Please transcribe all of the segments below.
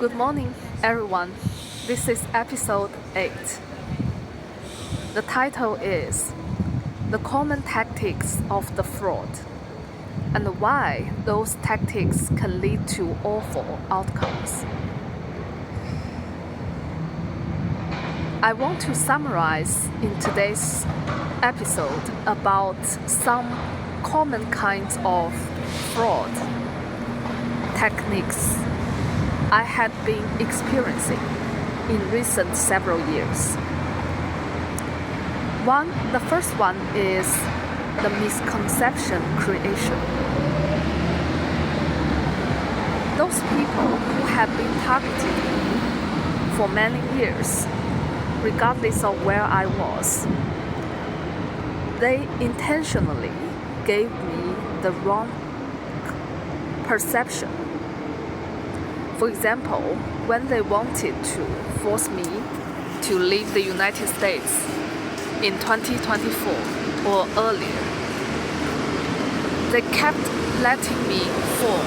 Good morning, everyone. This is episode 8. The title is The Common Tactics of the Fraud and Why Those Tactics Can Lead to Awful Outcomes. I want to summarize in today's episode about some common kinds of fraud techniques I had been experiencing in recent several years. The first one is the misconception creation. Those people who have been targeting me for many years, regardless of where I was, they intentionally gave me the wrong perception. For example, when they wanted to force me to leave the United States in 2024 or earlier, they kept letting me form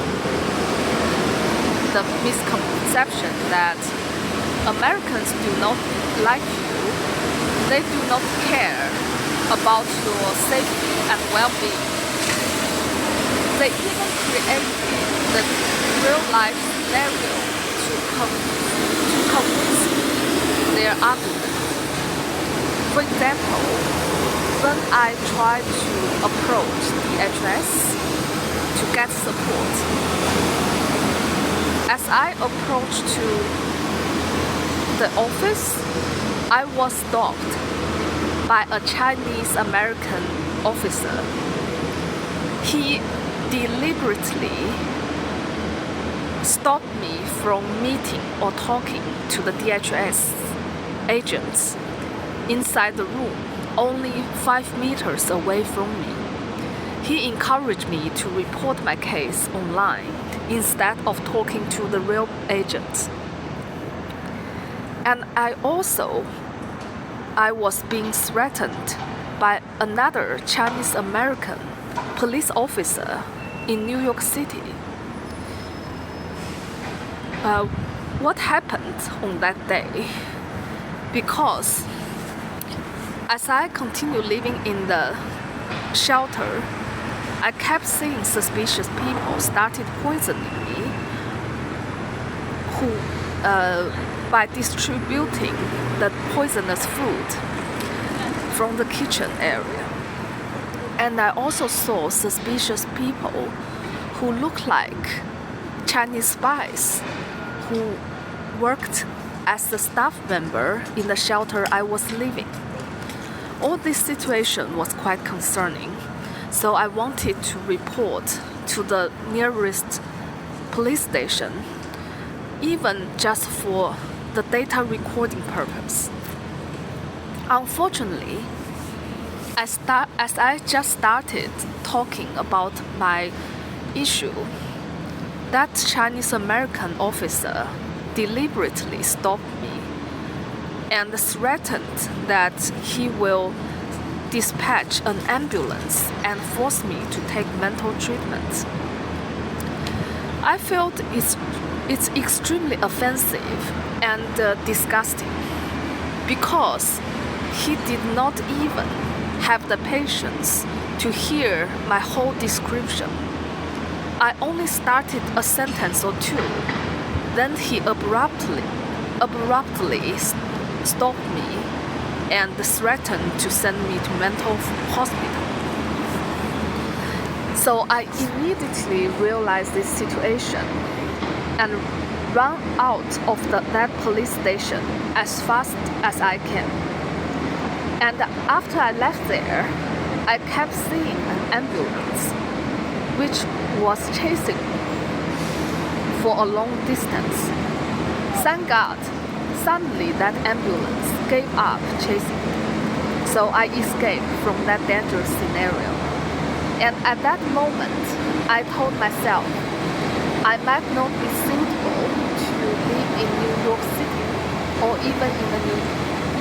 the misconception that Americans do not like you, they do not care about your safety and well-being. They even created the real-life scenario to convince their argument. For example, when I tried to approach DHS to get support, as I approached to the office, I was stopped by a Chinese American officer. He deliberately stopped me from meeting or talking to the DHS agents inside the room, only 5 meters away from me. He encouraged me to report my case online instead of talking to the real agents. And I was being threatened by another Chinese American police officer in New York City. What happened on that day? Because as I continued living in the shelter, I kept seeing suspicious people started poisoning me by distributing the poisonous food from the kitchen area. And I also saw suspicious people who looked like Chinese spies who worked as a staff member in the shelter I was living. All this situation was quite concerning, so I wanted to report to the nearest police station, even just for the data recording purpose. Unfortunately, as I just started talking about my issue, that Chinese American officer deliberately stopped me and threatened that he will dispatch an ambulance and force me to take mental treatment. I felt it's extremely offensive and disgusting because he did not even have the patience to hear my whole description. I only started a sentence or two, then he abruptly stopped me and threatened to send me to mental hospital. So I immediately realized this situation and ran out of that police station as fast as I can. And after I left there, I kept seeing an ambulance which was chasing me for a long distance. Thank God, suddenly that ambulance gave up chasing me, so I escaped from that dangerous scenario. And at that moment, I told myself I might not be suitable to live in New York City or even in the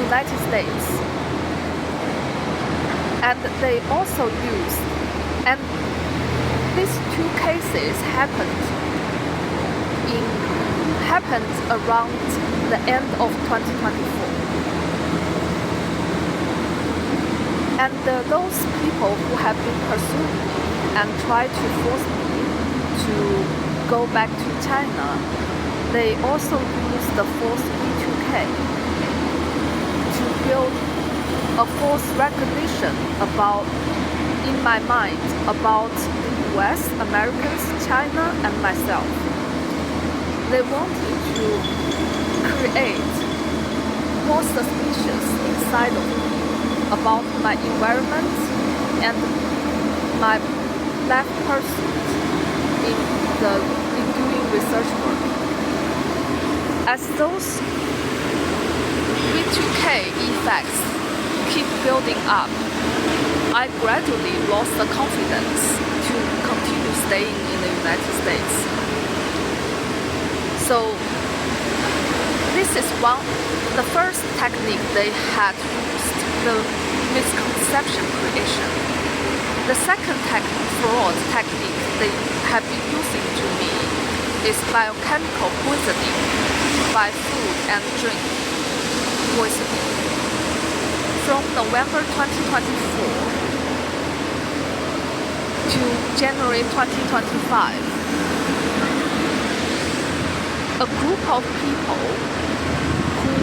United States. And they also used, and these two cases happened happened around the end of 2024. And those people who have been pursuing me and tried to force me to go back to China, they also use the false V2K to build a false recognition in my mind about the US, Americans, China, and myself. They wanted to create more suspicious inside of me about my environment and my life pursuit in doing research work. As those V2K effects keep building up, I gradually lost the confidence to continue staying in the United States. So this is the first technique they had used, the misconception creation. The second fraud technique they have been using to me is biochemical poisoning by food and drink poisoning. From November 2024 to January 2025, a group of people who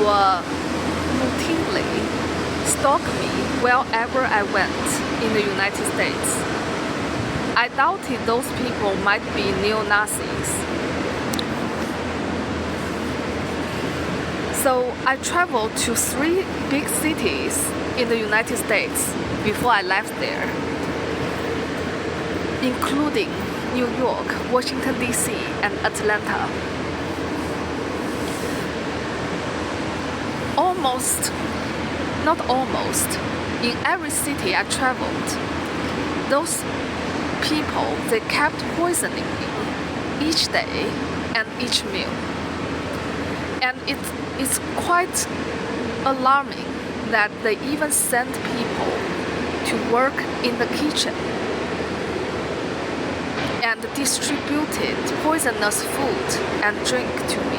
were routinely stalk me wherever I went in the United States. I doubted those people might be neo-Nazis. So I traveled to 3 big cities in the United States before I left there, including New York, Washington DC, and Atlanta. In every city I traveled, those people, they kept poisoning me each day and each meal. And it's quite alarming that they even sent people to work in the kitchen and distributed poisonous food and drink to me.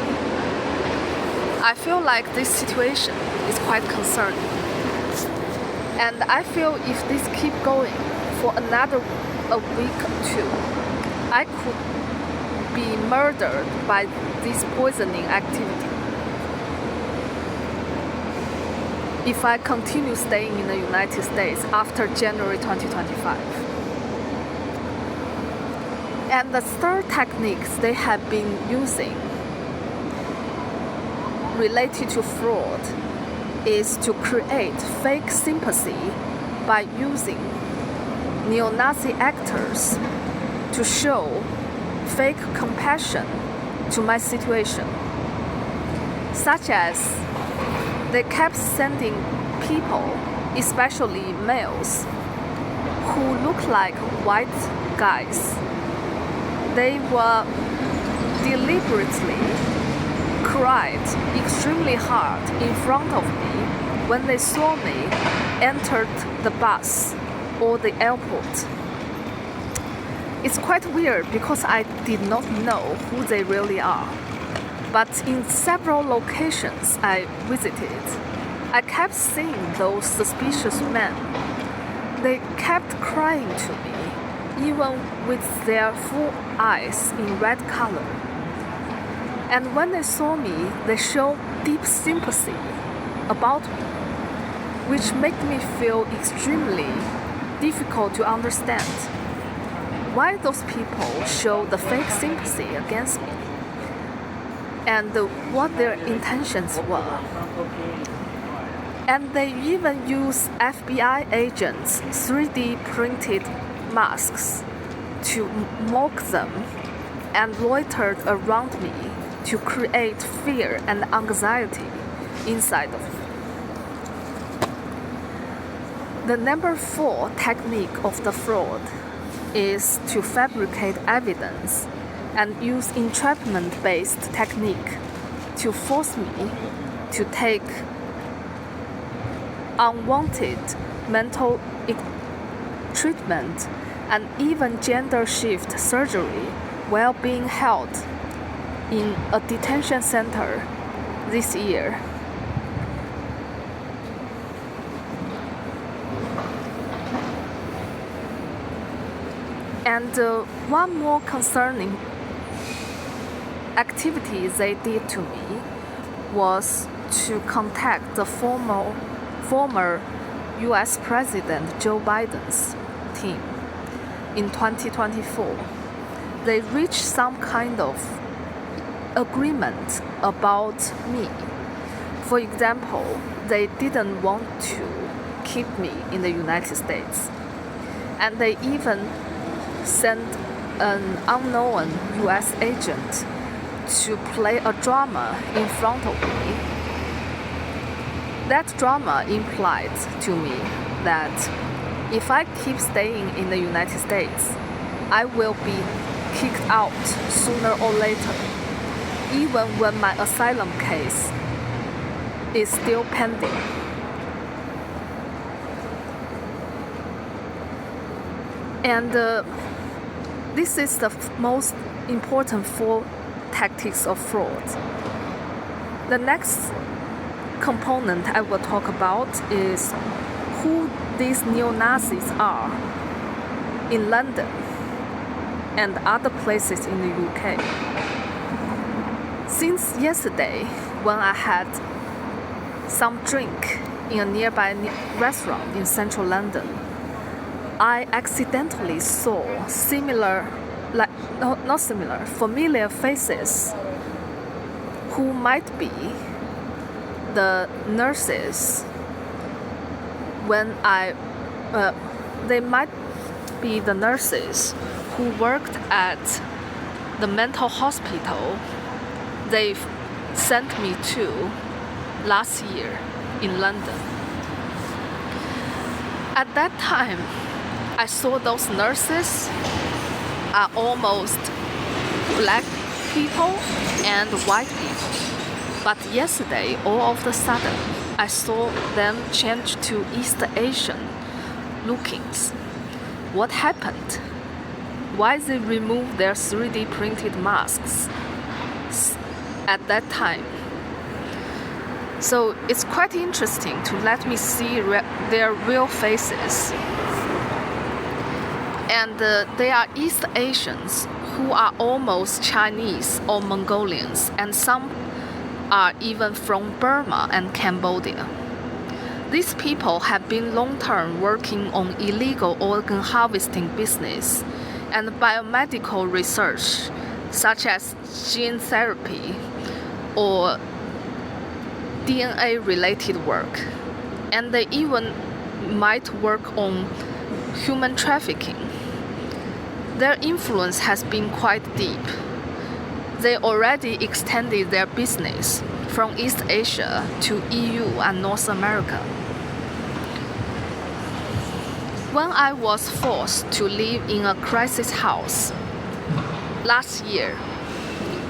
I feel like this situation is quite concerning. And I feel if this keep going for a week or two, I could be murdered by this poisoning activity if I continue staying in the United States after January 2025. And the third techniques they have been using related to fraud is to create fake sympathy by using neo-Nazi actors to show fake compassion to my situation, such as they kept sending people, especially males, who look like white guys. They were deliberately cried extremely hard in front of me when they saw me enter the bus or the airport. It's quite weird because I did not know who they really are. But in several locations I visited, I kept seeing those suspicious men. They kept crying to me, even with their full eyes in red color. And when they saw me, they showed deep sympathy about me, which made me feel extremely difficult to understand why those people show the fake sympathy against me and what their intentions were. And they even use FBI agents' 3D printed masks to mock them and loitered around me to create fear and anxiety inside of me. The number 4 technique of the fraud is to fabricate evidence and use entrapment-based technique to force me to take unwanted mental treatment and even gender shift surgery while being held in a detention center this year. And one more concerning activity they did to me was to contact the former US President Joe Biden's team in 2024. They reached some kind of agreement about me. For example, they didn't want to keep me in the United States, and they even sent an unknown US agent to play a drama in front of me. That drama implied to me that if I keep staying in the United States, I will be kicked out sooner or later, even when my asylum case is still pending. And this is the most important four tactics of fraud. The next component I will talk about is who these neo-Nazis are in London and other places in the UK. Since yesterday, when I had some drink in a nearby restaurant in central London, I accidentally saw familiar faces who might be the nurses they might be the nurses who worked at the mental hospital they sent me to last year in London. At that time, I saw those nurses are almost black people and white people. But yesterday, all of a sudden, I saw them change to East Asian lookings. What happened? Why they removed their 3D printed masks at that time? So it's quite interesting to let me see their real faces. And they are East Asians who are almost Chinese or Mongolians, and some are even from Burma and Cambodia. These people have been long-term working on illegal organ harvesting business and biomedical research, such as gene therapy or DNA-related work. And they even might work on human trafficking. Their influence has been quite deep. They already extended their business from East Asia to EU and North America. When I was forced to live in a crisis house last year,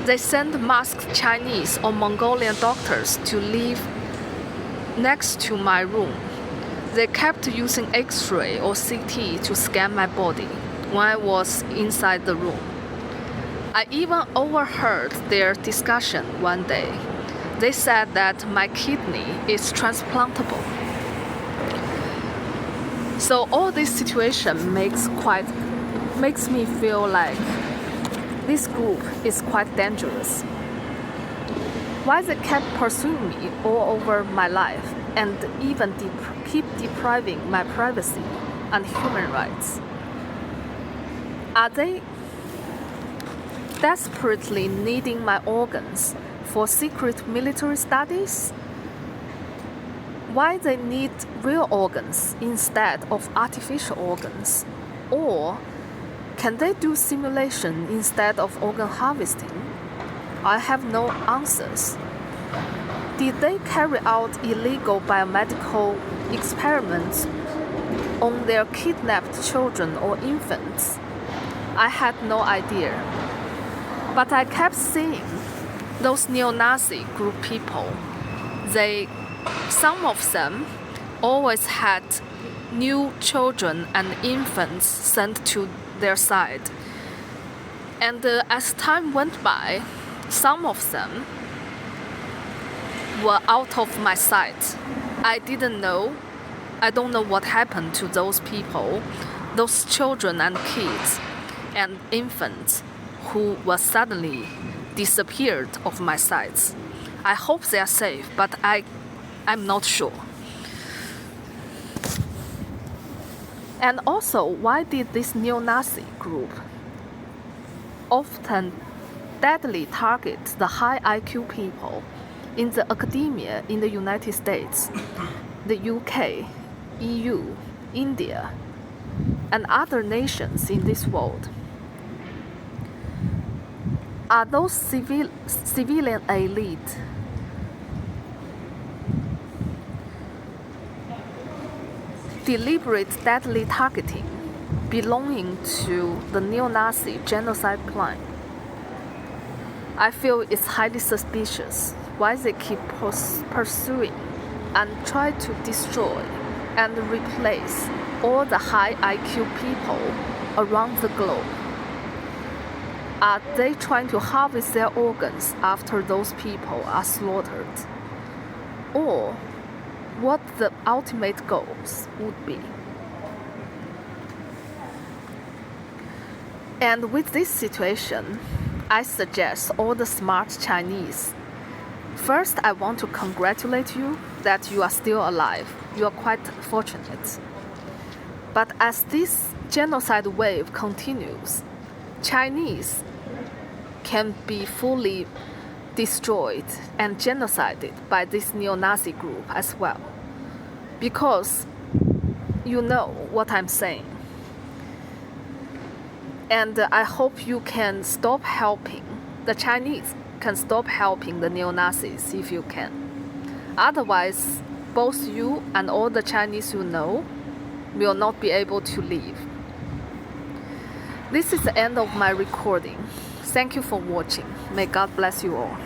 they sent masked Chinese or Mongolian doctors to live next to my room. They kept using X-ray or CT to scan my body when I was inside the room. I even overheard their discussion one day. They said that my kidney is transplantable. So all this situation makes me feel like this group is quite dangerous. Why they kept pursuing me all over my life and even keep depriving my privacy and human rights? Are they desperately needing my organs for secret military studies? Why they need real organs instead of artificial organs? Or can they do simulation instead of organ harvesting? I have no answers. Did they carry out illegal biomedical experiments on their kidnapped children or infants? I had no idea. But I kept seeing those neo-Nazi group people. Some of them always had new children and infants sent to their side. And as time went by, Some of them were out of my sight. I don't know what happened to those people, those children and kids and infants who were suddenly disappeared off my sight. I hope they are safe, but I'm not sure. And also, why did this neo-Nazi group often deadly target the high IQ people in the academia in the United States, the UK, EU, India, and other nations in this world? Are those civilian elite deliberate deadly targeting belonging to the neo-Nazi genocide plan? I feel it's highly suspicious why they keep pursuing and try to destroy and replace all the high IQ people around the globe. Are they trying to harvest their organs after those people are slaughtered? Or what the ultimate goals would be? And with this situation, I suggest all the smart Chinese. First, I want to congratulate you that you are still alive. You are quite fortunate. But as this genocide wave continues, Chinese can be fully destroyed and genocided by this neo-Nazi group as well. Because you know what I'm saying. And I hope you can stop helping, the Chinese can stop helping the neo-Nazis if you can. Otherwise, both you and all the Chinese you know will not be able to live. This is the end of my recording. Thank you for watching. May God bless you all.